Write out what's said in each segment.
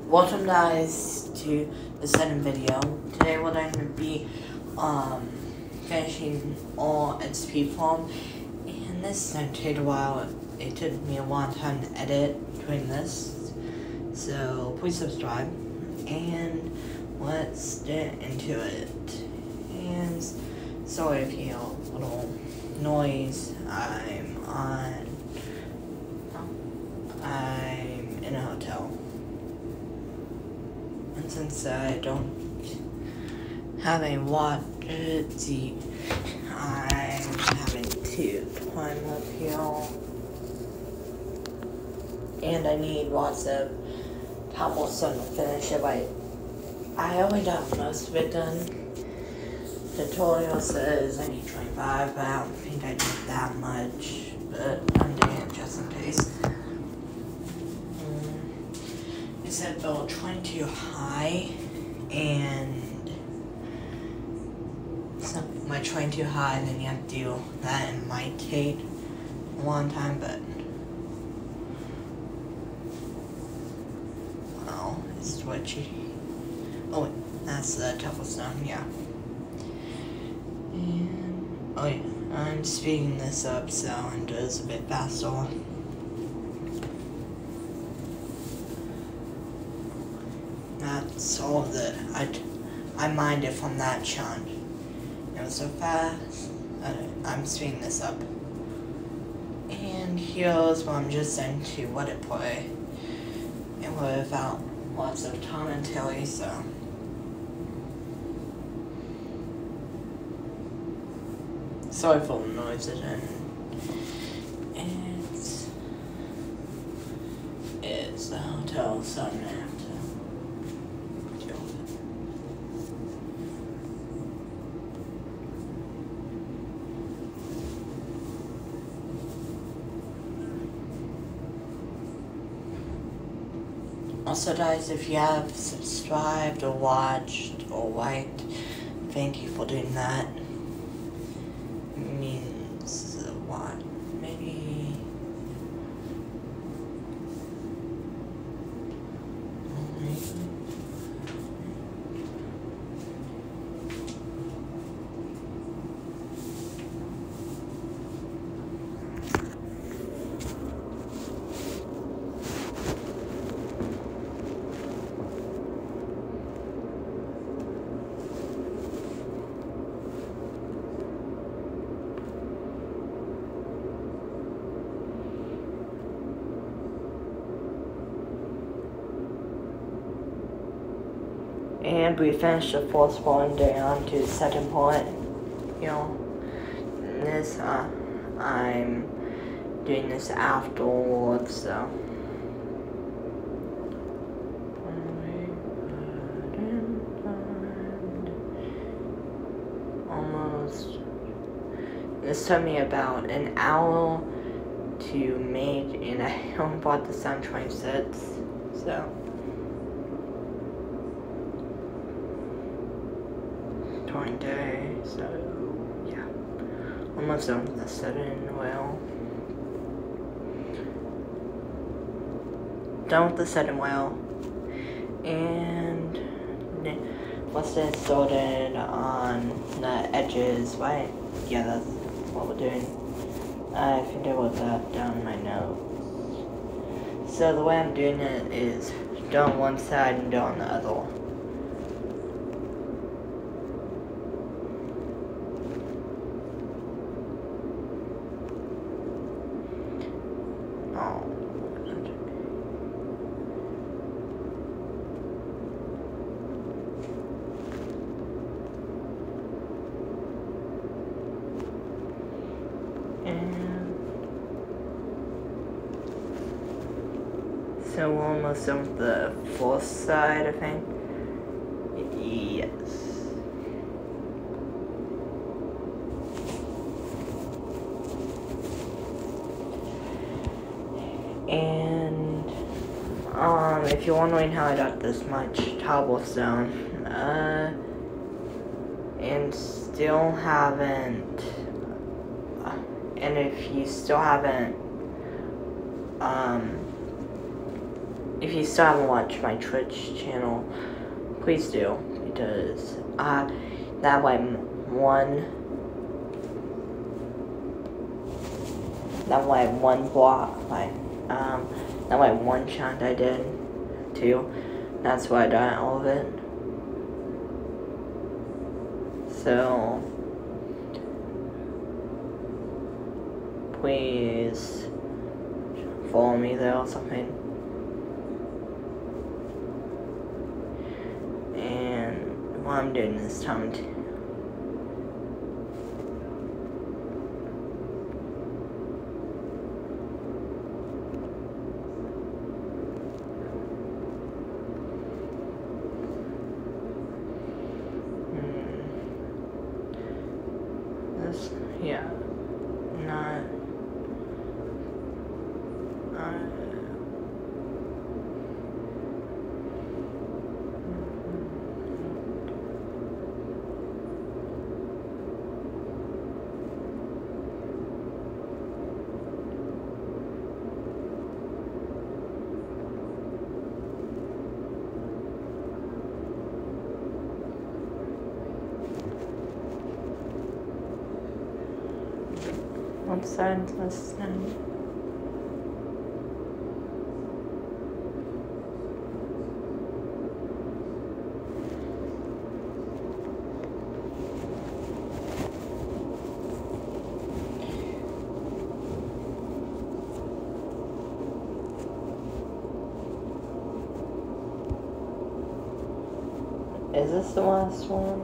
Welcome guys to the second video. Today we're going to be finishing all XP form, and this is going to take a while. It took me a long time to edit doing this, so please subscribe and let's get into it. And sorry if you hear a little noise. I'm in a hotel. And since I don't have any water to eat, I'm having to climb uphill. And I need lots of cobblestone to finish it. I only got most of it done. The tutorial says I need 25, but I don't think I need that much. But I'm doing it just in case. It said build 22 high, and so my 22 high, then you have to do that, and it might take a long time, but well, it's what you. Oh wait, that's the cobblestone, yeah. And oh yeah, I'm speeding this up so it goes a bit faster. That's all that I minded from that chunk. It was so fast. I'm speeding this up. And here's what I'm just going to let it play. And without lots of commentary, so. Sorry for the noises, and it's the hotel, so I'm gonna have to deal with it. Also guys, if you have subscribed or watched or liked, thank you for doing that. It means a lot. Maybe and we finished the fourth one down to the second point. You know, this I'm doing this afterwards, so. Almost. This took me about an hour to make, and I only bought this on 26, so. 20 days, so yeah, almost done with the setting. Well, done with the setting well, and let's get started on the edges, right? Yeah, that's what we're doing. I think I wrote that down in my notes. So the way I'm doing it is do on one side and do on the other. So we're almost done with the fourth side, I think. Yes. And if you're wondering how I got this much cobblestone, and still haven't, and if you still haven't if you still haven't watched my Twitch channel, please do, because that way one challenge I did too. That's why I done all of it. So please follow me there or something. And what I'm doing this time too. Yeah, not. What's that listening? Is this the last one?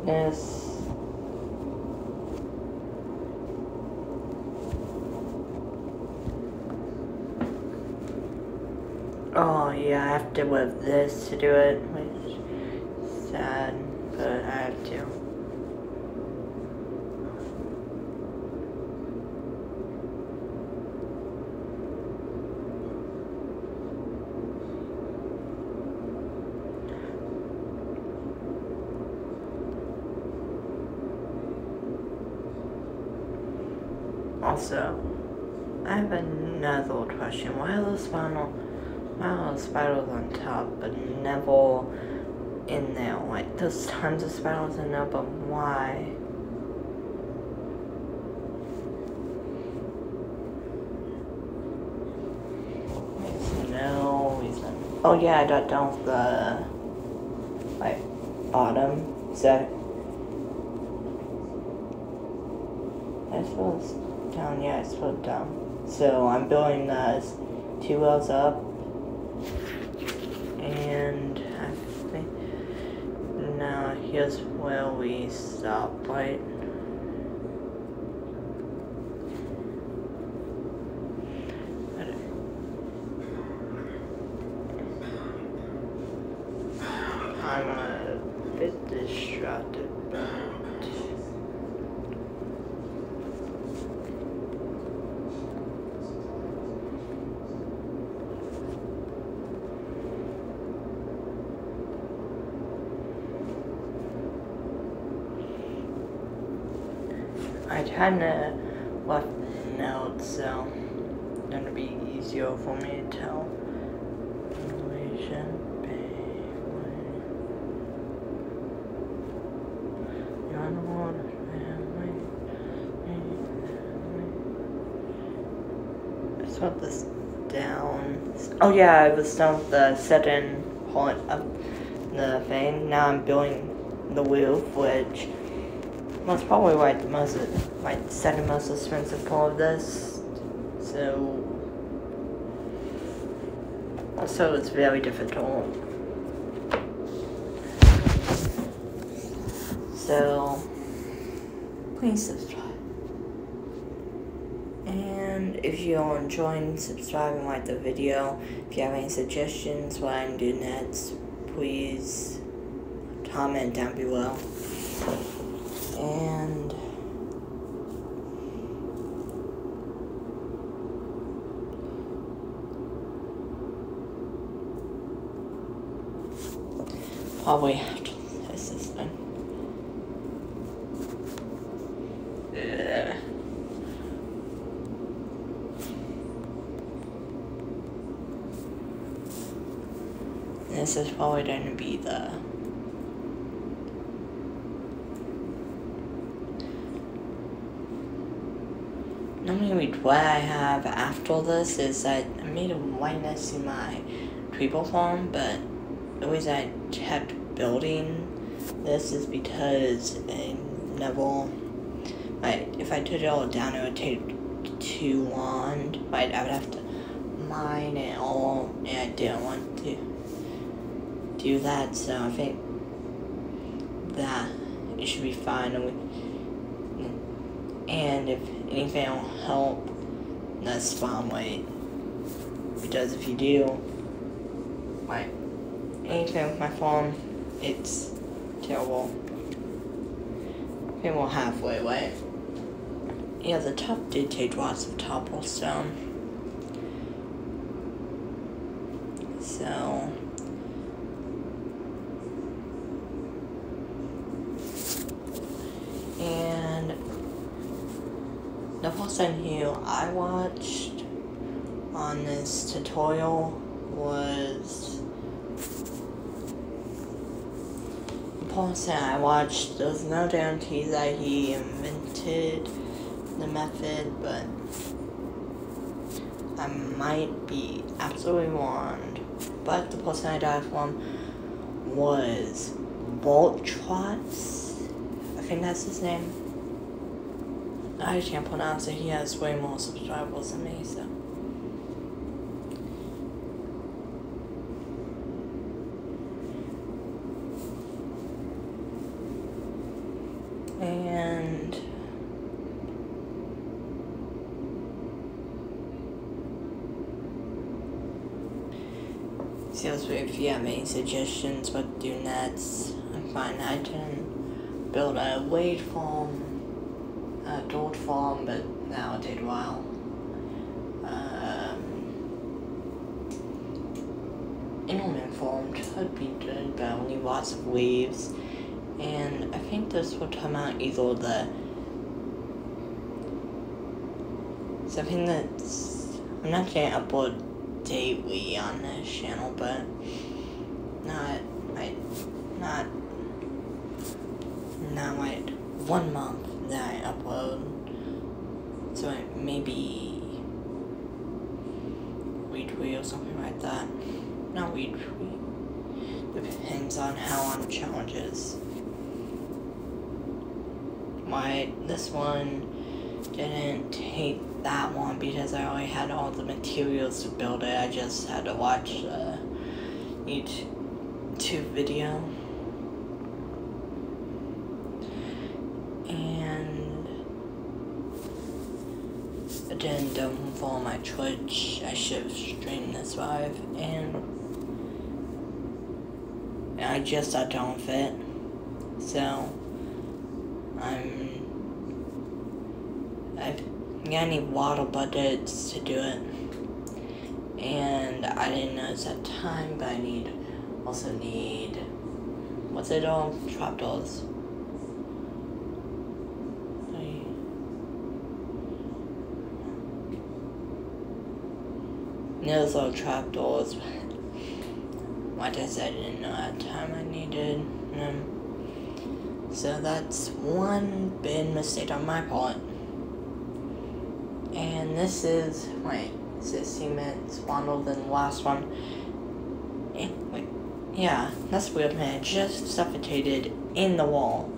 Yes. Oh yeah, I have to whip this to do it, which is sad, but I have to. Also, I have another question. Why are those spiders on top, but never in there? Like, there's tons of spiders in there, but why? There's no reason. Oh yeah, I got down with the, like, bottom set. I suppose down, yeah, I suppose down. So I'm building those 2 wells up. And I think now here's where we stop, right? I'm a bit distracted, but I kinda left notes, so it's gonna be easier for me to tell. I put this down. Oh yeah, I was done with the second part of the thing. Now I'm building the roof, which was probably like the second most expensive part of this. So it's very difficult. So please subscribe. And if you're enjoying, subscribe and like the video. If you have any suggestions what I'm doing next, please comment down below. And probably have to test this thing. this is probably going to be the normally what I have after this is that I made a whiteness in my triple form, but the reason I kept building this is because I never, if I took it all down, it would take too long. I would have to mine it all, and I didn't want to do that, so I think that it should be fine. And if anything will help, that's spawn weight. Because if you do, anything with my farm, it's terrible. I think we're halfway away. Yeah, the top did take lots of cobblestone. So and the first video I watched on this tutorial was the person I watched. There's no guarantee that he invented the method, but I might be absolutely wrong. But the person I got it from was Voltrots. I think that's his name. I can't pronounce it. He has way more subscribers than me, so. And seriously, if you have any suggestions what to do next, I'm fine. I can build a wheat farm, a gold farm, but that'll take a while. Enderman farm could be good, but I need lots of leaves. And I think this will come out either the something that's, I'm not going to upload daily on this channel, but not like 1 month that I upload. So maybe weekly or something like that. Not weekly. Depends on how on challenges. This one didn't take that long because I already had all the materials to build it. I just had to watch the YouTube video. And I didn't follow my Twitch. I should have streamed this live, and I just got done with it. So I've got any water buckets to do it, and I didn't notice that time, but I also need what's it all? Trapdoors. Those are trapdoors. Like I said, I didn't know that time I needed them. So that's one big mistake on my part. And this is, is it cement swaddler than the last one? Yeah, that's weird, man. It just suffocated in the wall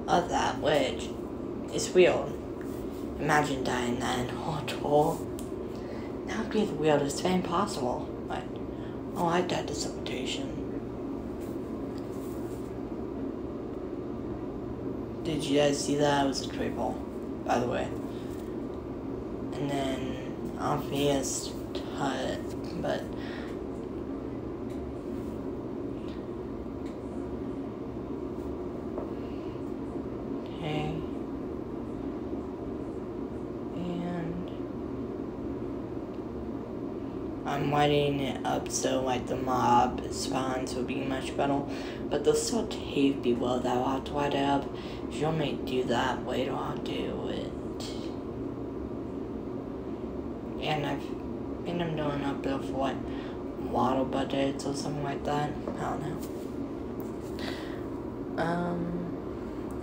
of that, which is weird. Imagine dying that in hot hole. That would be the weirdest thing possible. Oh, I died to suffocation. Did you guys see that? It was a triple, by the way. And then obvious hut, but okay. And I'm lighting it up so the mob spawns will be much better, but there's still cave below that I'll have to light it up. If you want me to do that later, I'll do it. And I'm doing up there for water budgets or something like that. I don't know.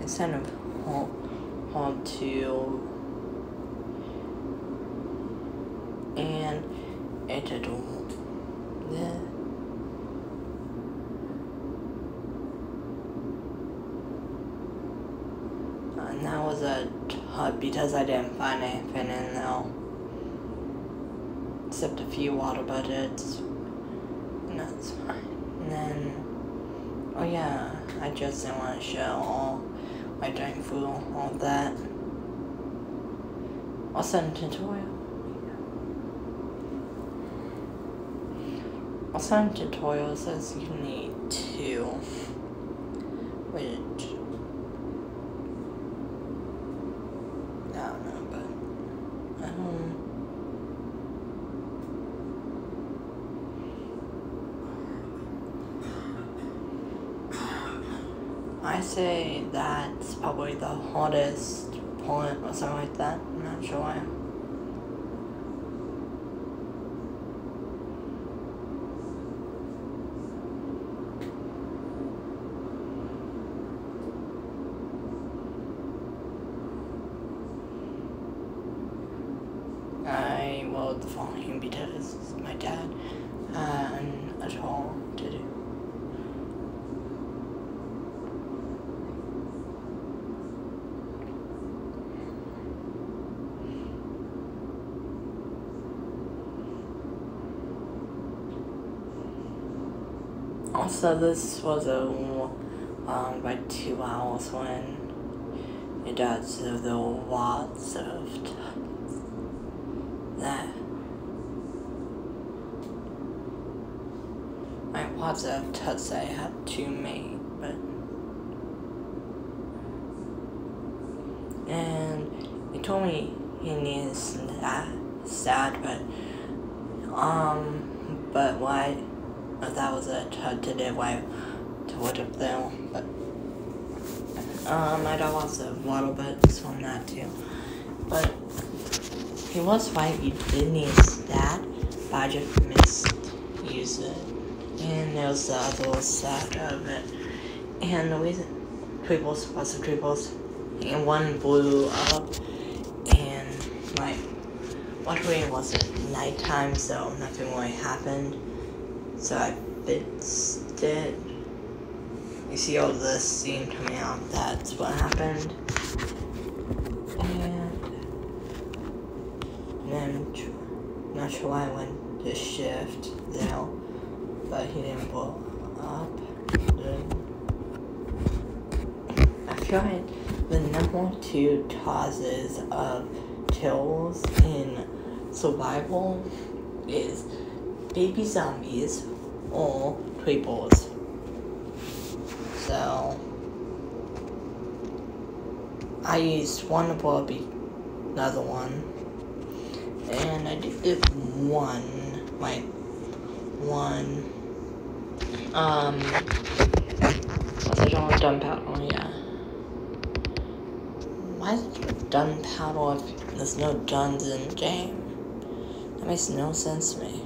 It's kind of hard to and edit all. Yeah. And that was a hard because I didn't find anything in there except a few water budgets, and that's fine. And then, oh yeah, I just didn't want to show all my going through all that. I'll send a tutorial. I'll send a tutorial says you need two, which I don't know, but I say that's probably the hardest point or something like that. I'm not sure why. I will follow him because my dad and a toll to do. Also, this was about 2 hours when it does the lots of that. I lots of tuts I had to make, but and he told me he needs that sad, but why? That was a tut to do why to what up there, but I got lots of water butts from that too, but he was right, you did need that, but I just misused it. And there was the other side of it. And the reason triples, lots of triples, and one blew up, and like luckily it wasn't nighttime, so nothing really happened. So I fixed it. You see all this steam coming out, that's what happened. And then, not sure why I went to shift there, but he didn't blow up. I feel like the number 2 causes of kills in survival is baby zombies or creepers. So I used one to blow up another one, and I did one. What's I don't want gunpowder? Oh yeah. Why is it gunpowder if there's no guns in the game? That makes no sense to me.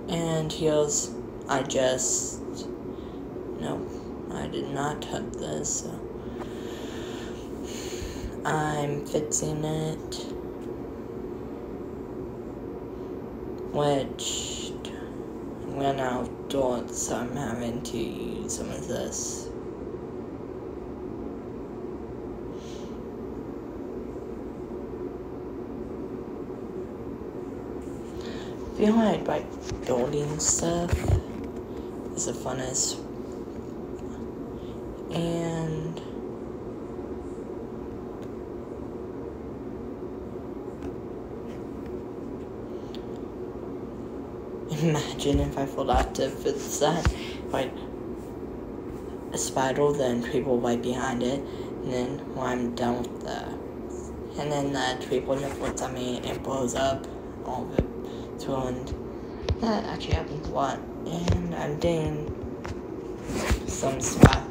And here's, I did not touch this, so I'm fixing it, which went outdoors, so I'm having to use some of this. I feel like building stuff is the funnest, and imagine if I forgot to fix that, like a spiral, then people right behind it, and then when I'm done with and then that people just looks at me and blows up all of it. And that actually happens a lot, and I'm doing some spot,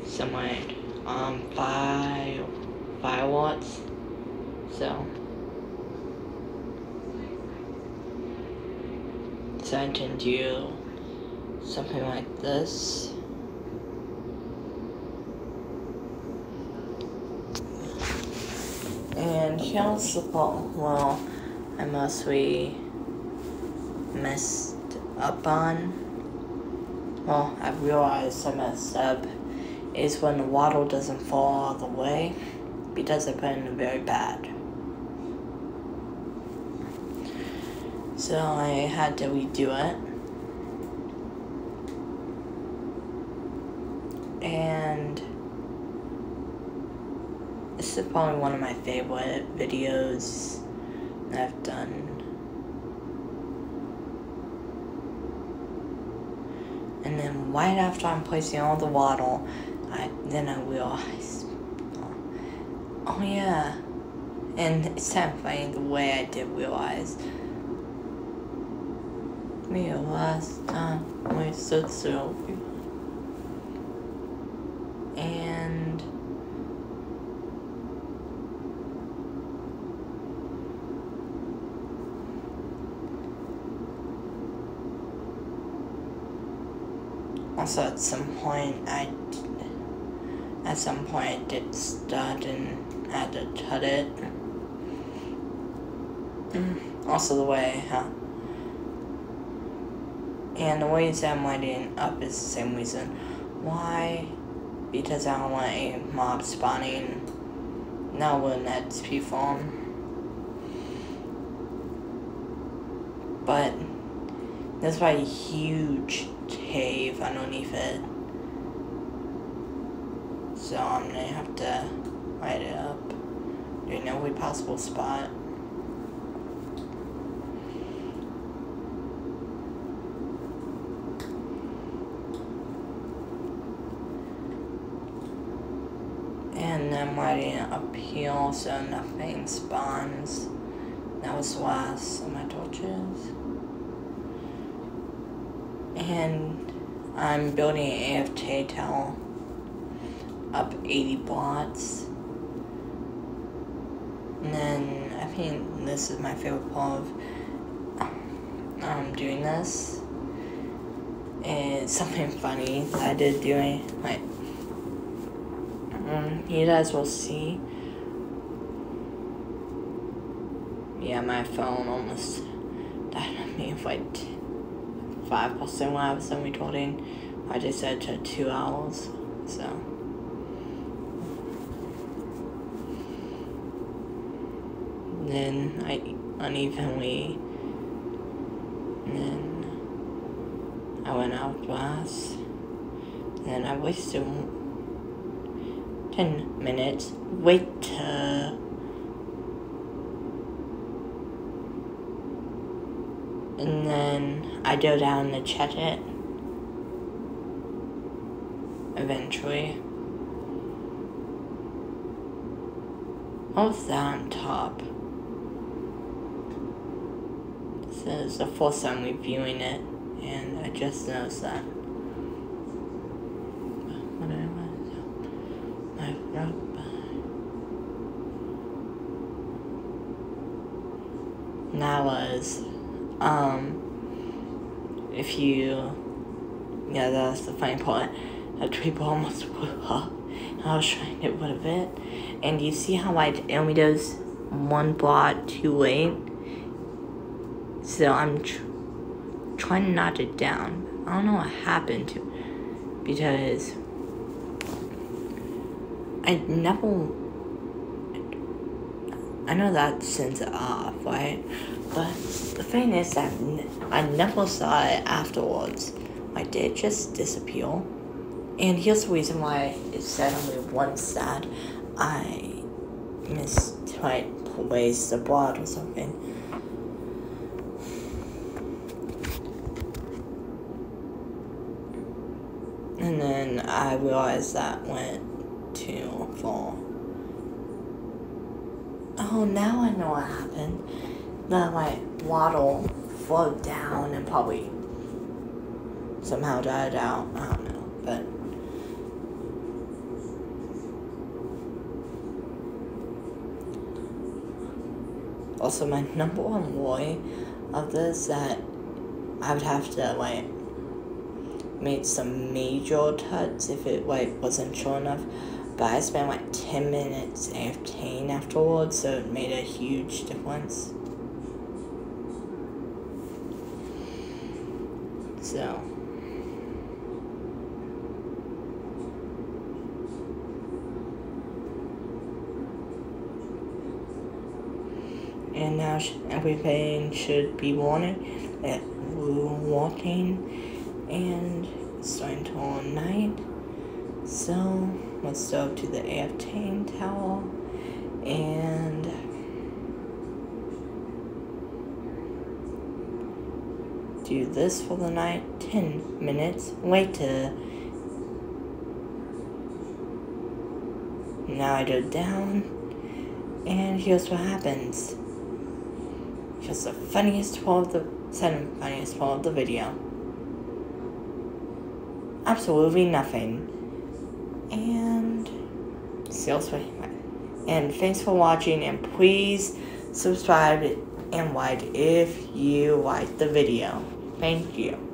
some like 5 watts, so So I can do something like this. And here's the part, well, I mostly messed up on. Well, I realized I messed up is when the waddle doesn't fall all the way, because I put in a very bad. So I had to redo it. And this is probably one of my favorite videos that I've done. And then right after I'm placing all the waddle, I realized, oh yeah. And it's kind of funny the way I did realize. Me last time we stood still. And also at some point I did stud and had to cut it. Also the way, and the reason I'm lighting up is the same reason. Why? Because I don't want a mob spawning now when that's XP farm. But there's like a huge cave underneath it. So I'm gonna have to light it up in every possible spot. And I'm lighting it up here so nothing spawns. That was the last of my torches. And I'm building an AFK tower up 80 blocks. And then I think this is my favorite part of doing this. It's something funny that I did doing, like, you guys will see. Yeah, my phone almost died on me with like 5% when I was done recording. I just said to 2 hours, so. Then I unevenly, and then I went out of glass, and then I wasted 10 minutes. And then I go down to check it. Eventually. What was that on top? This is the first time reviewing it, and I just noticed that. And that was, if you, yeah, that's the funny part. A tree ball almost blew up. I was trying to get rid of it. And you see how it only does one block too late? So I'm trying to knock it down. I don't know what happened to it, because I know that sends it off, right? But the thing is that I never saw it afterwards. Like, did it just disappear? And here's the reason why it said only one stat. I misplaced the block or something. And then I realized that went too far. Oh, now I know what happened. That my waddle flowed down and probably somehow died out. I don't know, but also my number one worry of this that I would have to like make some major cuts if it like wasn't short enough. But I spent like 10 minutes AFKing afterwards, so it made a huge difference. So and now everything should be warning that we're walking, and it's starting to turn night. So let's go to the AFK tower and do this for the night. 10 minutes later. Now I go down, and here's what happens. Here's the funniest part of the second funniest part of the video. Absolutely nothing. And and thanks for watching, and please subscribe and like if you liked the video. Thank you.